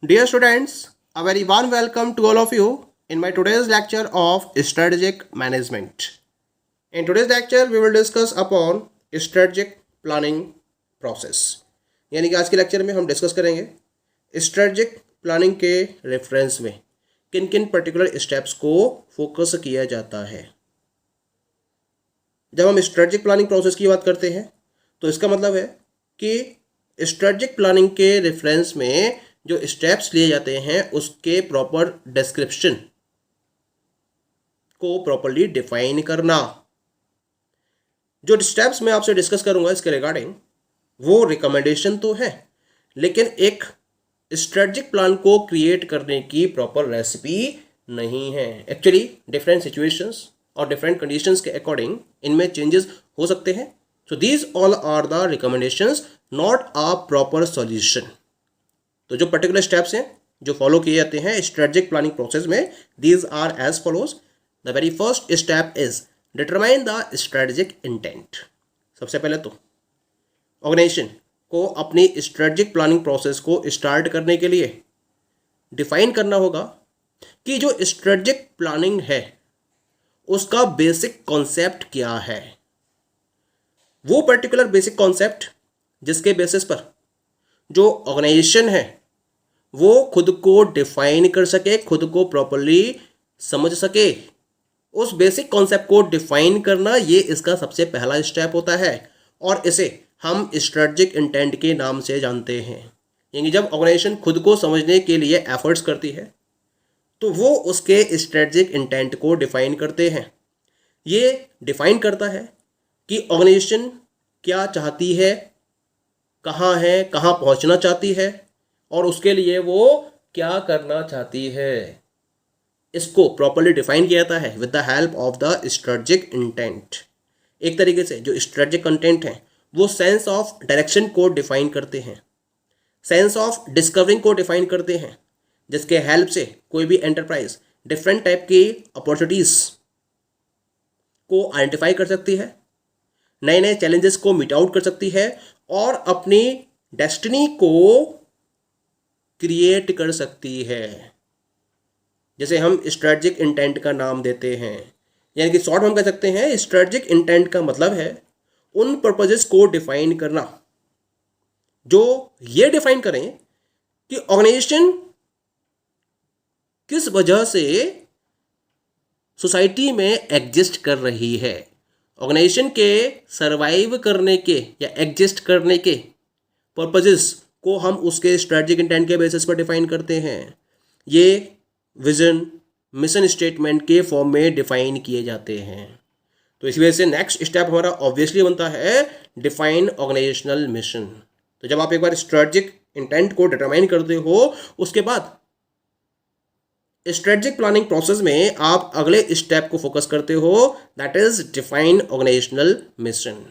Dear students, a very warm welcome to all of you in my today's lecture of strategic management. In today's lecture, we will discuss upon strategic planning process. यानी कि आज के lecture में हम discuss करेंगे strategic planning के reference में किन किन पर्टिकुलर स्टेप्स को फोकस किया जाता है। जब हम स्ट्रेटजिक प्लानिंग प्रोसेस की बात करते हैं तो इसका मतलब है कि स्ट्रेटजिक प्लानिंग के रेफरेंस में जो स्टेप्स लिए जाते हैं उसके प्रॉपर डिस्क्रिप्शन को प्रॉपरली डिफाइन करना। जो स्टेप्स मैं आपसे डिस्कस करूंगा इसके रिगार्डिंग वो रिकमेंडेशन तो है, लेकिन एक स्ट्रेटजिक प्लान को क्रिएट करने की प्रॉपर रेसिपी नहीं है। एक्चुअली डिफरेंट सिचुएशंस और डिफरेंट कंडीशंस के अकॉर्डिंग इनमें चेंजेस हो सकते हैं। So these all are the recommendations, not a proper solution. तो जो पर्टिकुलर स्टेप्स हैं जो फॉलो किए जाते हैं स्ट्रेटजिक प्लानिंग प्रोसेस में, these are as follows. The very first step is determine the strategic intent. सबसे पहले तो ऑर्गेनाइजेशन को अपनी स्ट्रेटजिक प्लानिंग प्रोसेस को स्टार्ट करने के लिए डिफाइन करना होगा कि जो स्ट्रेटजिक प्लानिंग है उसका बेसिक कॉन्सेप्ट क्या है। वो पर्टिकुलर बेसिक कॉन्सेप्ट जिसके बेसिस पर जो ऑर्गेनाइजेशन है वो खुद को डिफाइन कर सके, खुद को प्रॉपरली समझ सके। उस बेसिक कॉन्सेप्ट को डिफाइन करना ये इसका सबसे पहला स्टेप होता है और इसे हम स्ट्रेटजिक इंटेंट के नाम से जानते हैं। यानी जब ऑर्गेनाइजेशन खुद को समझने के लिए एफर्ट्स करती है तो वो उसके स्ट्रेटजिक इंटेंट को डिफाइन करते हैं। ये डिफाइन करता है कि ऑर्गेनाइजेशन क्या चाहती है, कहाँ है, कहाँ पहुँचना चाहती है और उसके लिए वो क्या करना चाहती है। इसको प्रॉपरली डिफाइन किया जाता है with the help of the strategic intent. एक तरीके से जो स्ट्रेटजिक कंटेंट है वो सेंस ऑफ डायरेक्शन को डिफाइन करते हैं, सेंस ऑफ डिस्कवरिंग को डिफाइन करते हैं, जिसके हेल्प से कोई भी एंटरप्राइज डिफरेंट टाइप की अपॉर्चुनिटीज को आइडेंटिफाई कर सकती है, नए नए चैलेंजेस को मीट आउट कर सकती है और अपनी डेस्टिनी को क्रिएट कर सकती है, जैसे हम स्ट्रेटजिक इंटेंट का नाम देते हैं। यानी कि शॉर्ट में हम कह सकते हैं स्ट्रेटजिक इंटेंट का मतलब है उन पर्पजेस को डिफाइन करना जो ये डिफाइन करें कि ऑर्गेनाइजेशन किस वजह से सोसाइटी में एग्जिस्ट कर रही है। ऑर्गेनाइजेशन के सरवाइव करने के या एग्जिस्ट करने के पर्पजेस को हम उसके स्ट्रेटजिक इंटेंट के बेसिस पर डिफाइन करते हैं। ये विजन मिशन स्टेटमेंट के फॉर्म में डिफाइन किए जाते हैं। तो इसी वजह से नेक्स्ट स्टेप हमारा ऑब्वियसली बनता है डिफाइन ऑर्गेनाइजेशनल मिशन। तो जब आप एक बार स्ट्रेटजिक इंटेंट को डिटरमाइन करते हो उसके बाद स्ट्रेटजिक प्लानिंग प्रोसेस में आप अगले स्टेप को फोकस करते हो, that is define organisational mission.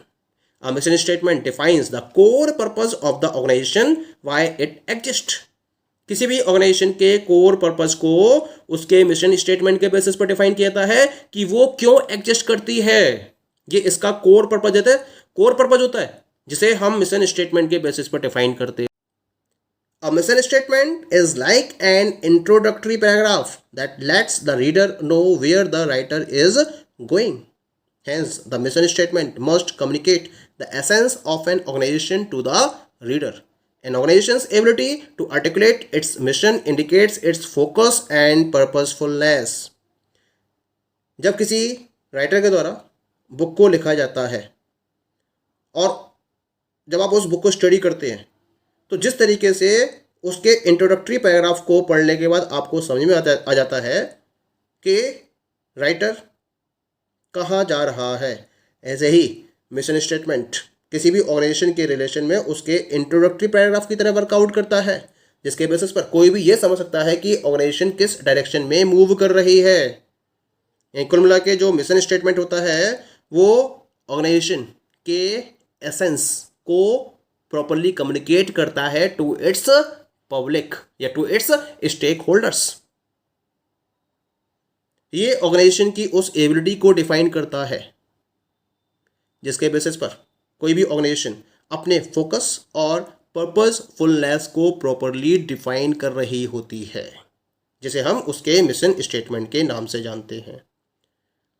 A mission statement defines the core purpose of the organization, why it exists. किसी भी ऑर्गेनाइजेशन के कोर पर्पस को उसके मिशन स्टेटमेंट के बेसिस पर डिफाइन किया जाता है कि वो क्यों एग्जिस्ट करती है। ये इसका कोर पर्पस देता है, कोर पर्पस होता है जिसे हम मिशन स्टेटमेंट के बेसिस पर डिफाइन करते हैं। A mission statement is like an introductory paragraph that lets the reader know where the writer is going. Hence, the mission statement must communicate the essence of an organization to the reader. An organization's ability to articulate its mission indicates its focus and purposefulness. जब किसी writer के द्वारा book को लिखा जाता है और जब आप उस बुक को स्टडी करते हैं तो जिस तरीके से उसके इंट्रोडक्टरी पैराग्राफ को पढ़ने के बाद आपको समझ में आ जाता है कि राइटर कहाँ जा रहा है, ऐसे ही मिशन स्टेटमेंट किसी भी ऑर्गेनाइजेशन के रिलेशन में उसके इंट्रोडक्टरी पैराग्राफ की तरह वर्कआउट करता है, जिसके बेसिस पर कोई भी ये समझ सकता है कि ऑर्गेनाइजेशन किस डायरेक्शन में मूव कर रही है। कुल मिला के जो मिशन स्टेटमेंट होता है वो ऑर्गेनाइजेशन के एसेंस को प्रॉपरली कम्युनिकेट करता है टू इट्स पब्लिक या टू इट्स स्टेक होल्डर्स। ये ऑर्गेनाइजेशन की उस एबिलिटी को डिफाइन करता है जिसके बेसिस पर कोई भी ऑर्गेनाइजेशन अपने फोकस और पर्पसफुलनेस को प्रॉपरली डिफाइन कर रही होती है, जिसे हम उसके मिशन स्टेटमेंट के नाम से जानते हैं।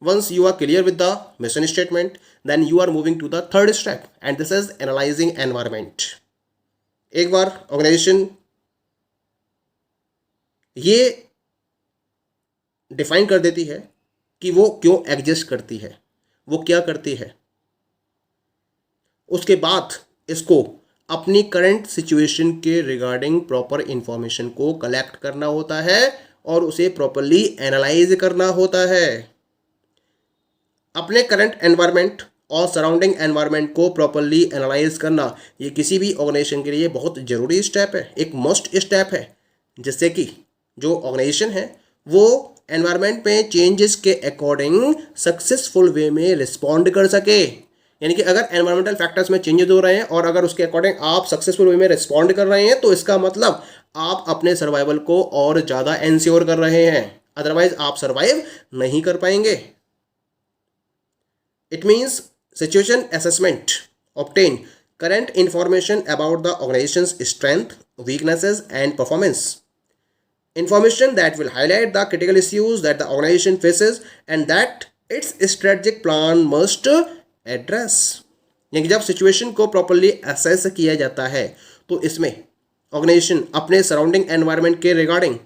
Once you are clear with the mission statement, then you are moving to the third step and this is analysing environment. एक बार ऑर्गेनाइजेशन ये डिफाइन कर देती है कि वो क्यों एग्जिस्ट करती है, वो क्या करती है, उसके बाद इसको अपनी करंट सिचुएशन के रिगार्डिंग प्रॉपर इंफॉर्मेशन को कलेक्ट करना होता है और उसे प्रॉपरली एनालाइज करना होता है। अपने करंट एनवायरनमेंट और सराउंडिंग एनवायरनमेंट को प्रॉपरली एनालाइज करना ये किसी भी ऑर्गेनाइजेशन के लिए बहुत ज़रूरी स्टेप है, एक मस्ट स्टेप है, जिससे कि जो ऑर्गेनाइजेशन है वो एनवायरनमेंट में चेंजेस के अकॉर्डिंग सक्सेसफुल वे में रिस्पॉन्ड कर सके। यानी कि अगर एनवायरमेंटल फैक्टर्स में चेंजेस हो रहे हैं और अगर उसके अकॉर्डिंग आप सक्सेसफुल वे में रिस्पॉन्ड कर रहे हैं तो इसका मतलब आप अपने सर्वाइवल को और ज़्यादा एंश्योर कर रहे हैं, अदरवाइज आप सर्वाइव नहीं कर पाएंगे। It means situation assessment obtain current information about the organization's strength, weaknesses and performance. Information that will highlight the critical issues that the organization faces and that its strategic plan must address. यानी जब situation को properly assess किया जाता है तो इसमें organisation अपने surrounding environment के रिगार्डिंग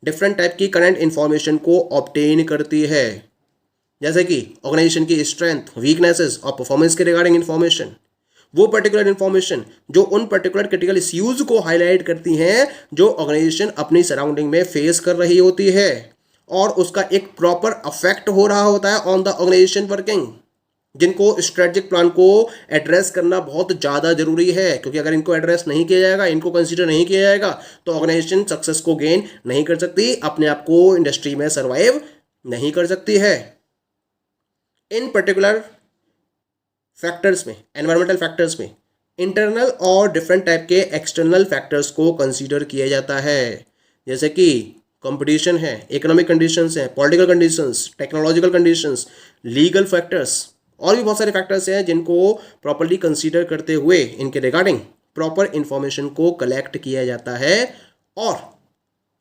डिफरेंट टाइप की करंट इंफॉर्मेशन को ऑब्टेन करती है, जैसे कि ऑर्गेनाइजेशन की स्ट्रेंथ, वीकनेसेस और परफॉर्मेंस के रिगार्डिंग इंफॉर्मेशन, वो पर्टिकुलर इंफॉर्मेशन जो उन पर्टिकुलर क्रिटिकल इश्यूज को हाईलाइट करती हैं जो ऑर्गेनाइजेशन अपनी सराउंडिंग में फेस कर रही होती है और उसका एक प्रॉपर अफेक्ट हो रहा होता है ऑन द ऑर्गेनाइजेशन वर्किंग, जिनको स्ट्रेटेजिक प्लान को एड्रेस करना बहुत ज़्यादा जरूरी है। क्योंकि अगर इनको एड्रेस नहीं किया जाएगा, इनको कंसीडर नहीं किया जाएगा तो ऑर्गेनाइजेशन सक्सेस को गेन नहीं कर सकती, अपने आप को इंडस्ट्री में सर्वाइव नहीं कर सकती है। इन पर्टिकुलर फैक्टर्स में, एनवायरमेंटल फैक्टर्स में इंटरनल और डिफरेंट टाइप के एक्सटर्नल फैक्टर्स को कंसीडर किया जाता है, जैसे कि कंपटीशन है, इकोनॉमिक कंडीशंस हैं, political conditions, technological conditions, legal factors और भी बहुत सारे फैक्टर्स हैं जिनको प्रॉपरली कंसीडर करते हुए इनके रिगार्डिंग प्रॉपर इंफॉर्मेशन को कलेक्ट किया जाता है और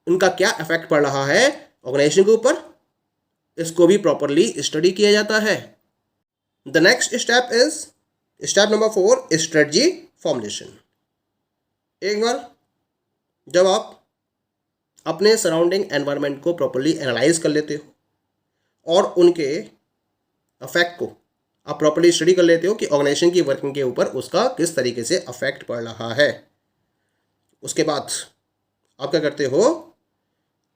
उनका क्या इफेक्ट पड़ रहा है ऑर्गेनाइजेशन के ऊपर, इसको भी प्रॉपरली स्टडी किया जाता है। The next step is step number 4, strategy formulation. एक बार जब आप अपने सराउंडिंग एनवायरनमेंट को प्रॉपरली एनालाइज कर लेते हो और उनके अफेक्ट को आप प्रॉपरली स्टडी कर लेते हो कि ऑर्गेनाइजेशन की वर्किंग के ऊपर उसका किस तरीके से अफेक्ट पड़ रहा है, उसके बाद आप क्या करते हो,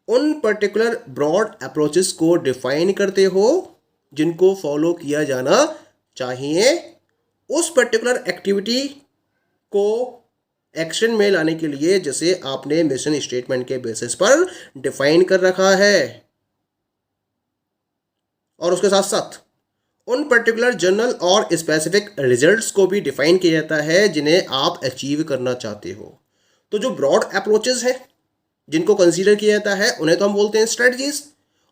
उन पर्टिकुलर ब्रॉड अप्रोचेस को डिफाइन करते हो जिनको फॉलो किया जाना चाहिए उस पर्टिकुलर एक्टिविटी को एक्शन में लाने के लिए, जैसे आपने मिशन स्टेटमेंट के बेसिस पर डिफाइन कर रखा है। और उसके साथ साथ उन पर्टिकुलर जनरल और स्पेसिफिक रिजल्ट्स को भी डिफाइन किया जाता है जिन्हें आप अचीव करना चाहते हो। तो जो ब्रॉड अप्रोचेस हैं जिनको कंसीडर किया जाता है उन्हें तो हम बोलते हैं स्ट्रेटजीज,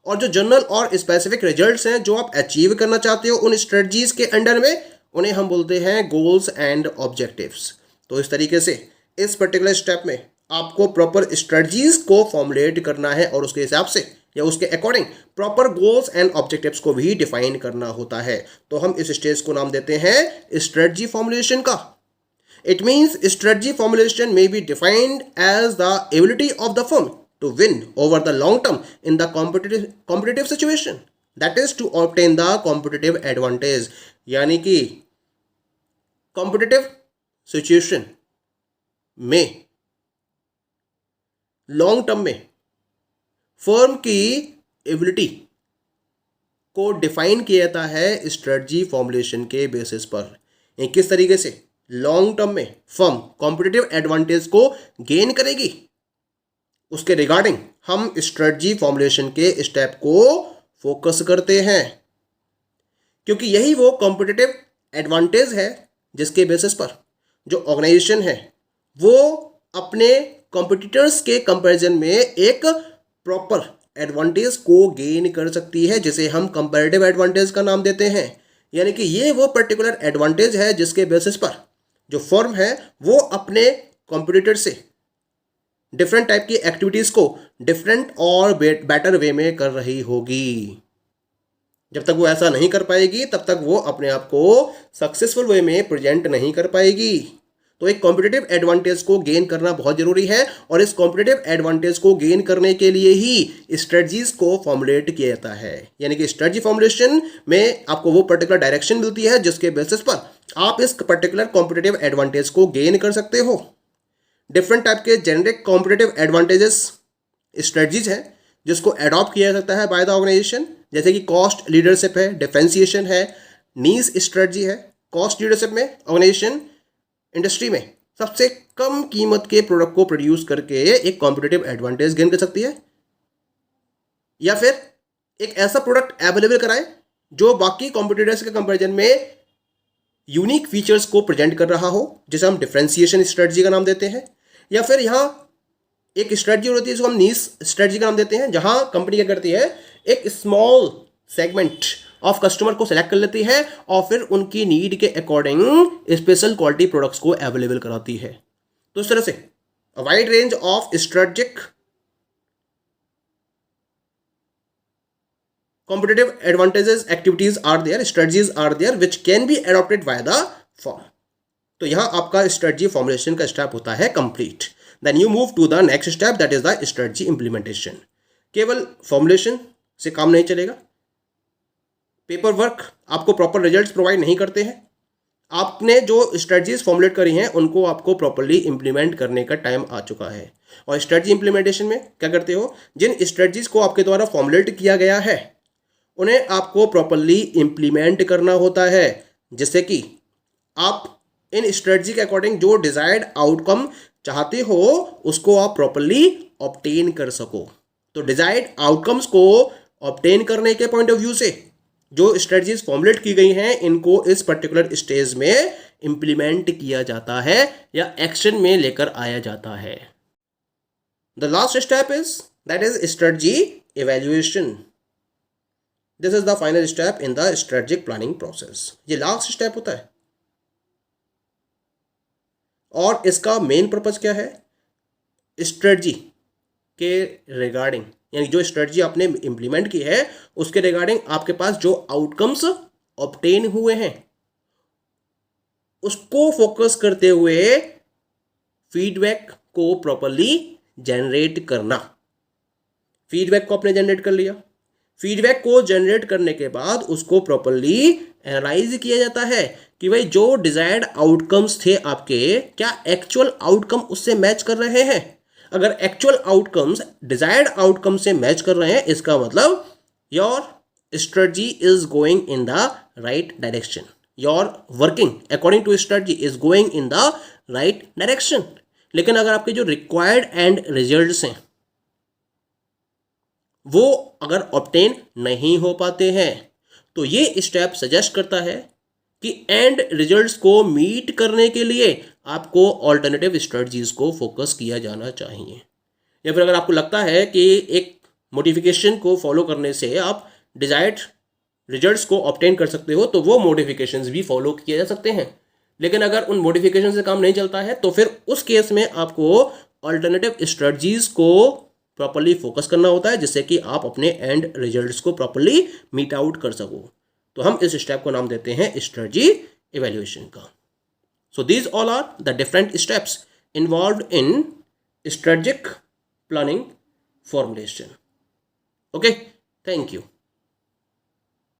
और जो जनरल और स्पेसिफिक रिजल्ट्स हैं जो आप अचीव करना चाहते हो उन स्ट्रेटजीज के अंडर में, उन्हें हम बोलते हैं गोल्स एंड ऑब्जेक्टिव्स। तो इस तरीके से इस पर्टिकुलर स्टेप में आपको प्रॉपर स्ट्रेटजीज को फॉर्मुलेट करना है और उसके हिसाब से या उसके according proper goals and objectives को भी डिफाइन करना होता है। तो हम इस स्टेज को नाम देते हैं स्ट्रेटजी फॉर्मुलेशन का। It means strategy formulation may be defined as the ability of the firm to win over the long term in the competitive situation. That is to obtain the competitive advantage. यानी कि competitive situation में long term में firm की ability को define किया जाता है strategy formulation के बेसिस पर। किस तरीके से लॉन्ग टर्म में फर्म कॉम्पिटिटिव एडवांटेज को गेन करेगी, उसके रिगार्डिंग हम स्ट्रेटजी फॉर्मुलेशन के स्टेप को फोकस करते हैं, क्योंकि यही वो कॉम्पिटिटिव एडवांटेज है जिसके बेसिस पर जो ऑर्गेनाइजेशन है वो अपने कॉम्पिटिटर्स के कंपैरिजन में एक प्रॉपर एडवांटेज को गेन कर सकती है, जिसे हम कंपैरेटिव एडवांटेज का नाम देते हैं। यानी कि ये वो पर्टिकुलर एडवांटेज है जिसके बेसिस पर जो फर्म है वो अपने कॉम्पिटिटर से डिफरेंट टाइप की एक्टिविटीज़ को डिफरेंट और बेटर वे में कर रही होगी। जब तक वो ऐसा नहीं कर पाएगी तब तक वो अपने आप को सक्सेसफुल वे में प्रेजेंट नहीं कर पाएगी। तो एक कॉम्पिटिटिव एडवांटेज को गेन करना बहुत जरूरी है, और इस कॉम्पिटिटिव एडवांटेज को गेन करने के लिए ही स्ट्रेटजीज को फॉर्मुलेट किया जाता है। यानी कि स्ट्रेटजी फॉर्मुलेशन में आपको वो पर्टिकुलर डायरेक्शन मिलती है जिसके बेसिस पर आप इस पर्टिकुलर कॉम्पिटिटिव एडवांटेज को गेन कर सकते हो। डिफरेंट टाइप के जेनेरिक कॉम्पिटिटिव एडवांटेजेस स्ट्रेटजीज हैं जिसको अडॉप्ट किया जा सकता है बाय द ऑर्गेनाइजेशन, जैसे कि कॉस्ट लीडरशिप है, डिफरेंशिएशन है, नीश स्ट्रेटजी है। कॉस्ट लीडरशिप में ऑर्गेनाइजेशन इंडस्ट्री में सबसे कम कीमत के प्रोडक्ट को प्रोड्यूस करके एक कॉम्पिटिटिव एडवांटेज गेन कर सकती है, या फिर एक ऐसा प्रोडक्ट अवेलेबल कराए जो बाकी कॉम्पिटिटर्स के कंपैरिजन में यूनिक फीचर्स को प्रेजेंट कर रहा हो, जिसे हम डिफरेंशिएशन स्ट्रेटजी का नाम देते हैं। या फिर यहाँ एक स्ट्रेटजी होती है जिसको हम नीश स्ट्रेटजी का नाम देते हैं, जहां कंपनी क्या करती है, एक स्मॉल सेगमेंट ऑफ कस्टमर को सेलेक्ट कर लेती है और फिर उनकी नीड के अकॉर्डिंग स्पेशल क्वालिटी प्रोडक्ट्स को अवेलेबल कराती है। तो इस तरह से wide range of strategic competitive advantages activities are there, strategies are there which can be adopted by the firm. तो यहां आपका स्ट्रेटजी फॉर्मुलेशन का स्टेप होता है complete. Then you move to the next step, that is the strategy implementation. केवल formulation से काम नहीं चलेगा, पेपर वर्क आपको प्रॉपर रिजल्ट्स प्रोवाइड नहीं करते हैं। आपने जो स्ट्रेटजीज फॉर्मुलेट करी हैं उनको आपको प्रॉपरली इंप्लीमेंट करने का टाइम आ चुका है। और स्ट्रेटजी इंप्लीमेंटेशन में क्या करते हो, जिन स्ट्रेटजीज को आपके द्वारा फॉर्मुलेट किया गया है उन्हें आपको प्रॉपरली इंप्लीमेंट करना होता है, जिससे कि आप इन स्ट्रेटजी के अकॉर्डिंग जो डिजायर्ड आउटकम चाहते हो उसको आप प्रॉपरली ऑब्टेन कर सको। तो डिजायर्ड आउटकम्स को ऑब्टेन करने के पॉइंट ऑफ व्यू से जो स्ट्रेटजीज फॉर्मुलेट की गई हैं इनको इस पर्टिकुलर स्टेज में इंप्लीमेंट किया जाता है या एक्शन में लेकर आया जाता है। The last step is that is strategy evaluation. This is the final step in the strategic planning process. ये लास्ट स्टेप होता है और इसका मेन पर्पज क्या है, स्ट्रेटजी के रिगार्डिंग, यानी जो स्ट्रेटजी आपने इंप्लीमेंट की है उसके रिगार्डिंग आपके पास जो आउटकम्स ऑब्टेन हुए हैं उसको फोकस करते हुए फीडबैक को प्रॉपरली जनरेट करना। फीडबैक को आपने जनरेट कर लिया, फीडबैक को जनरेट करने के बाद उसको प्रॉपरली एनालाइज किया जाता है कि भाई जो डिजायर्ड आउटकम्स थे आपके, क्या एक्चुअल आउटकम उससे मैच कर रहे हैं। अगर एक्चुअल आउटकम्स डिजायर्ड आउटकम से मैच कर रहे हैं इसका मतलब your strategy is going in the right direction, your working according to strategy is going in the right direction. लेकिन अगर आपके जो रिक्वायर्ड एंड रिजल्ट्स हैं वो अगर ऑब्टेन नहीं हो पाते हैं तो ये स्टेप सजेस्ट करता है कि एंड रिजल्ट्स को मीट करने के लिए आपको ऑल्टरनेटिव स्ट्रेटजीज को फोकस किया जाना चाहिए। या फिर अगर आपको लगता है कि एक मॉडिफिकेशन को फॉलो करने से आप डिजायर्ड रिजल्ट्स को ऑब्टेन कर सकते हो तो वो मॉडिफिकेशंस भी फॉलो किए जा सकते हैं। लेकिन अगर उन मॉडिफिकेशन से काम नहीं चलता है तो फिर उस केस में आपको ऑल्टरनेटिव स्ट्रेटजीज को प्रॉपरली फोकस करना होता है जिससे कि आप अपने एंड रिजल्ट्स को प्रॉपरली मीट आउट कर सको। तो हम इस स्टेप को नाम देते हैं स्ट्रेटजी इवैल्यूएशन का। So these all are the different steps involved in strategic planning formulation. Okay, thank you.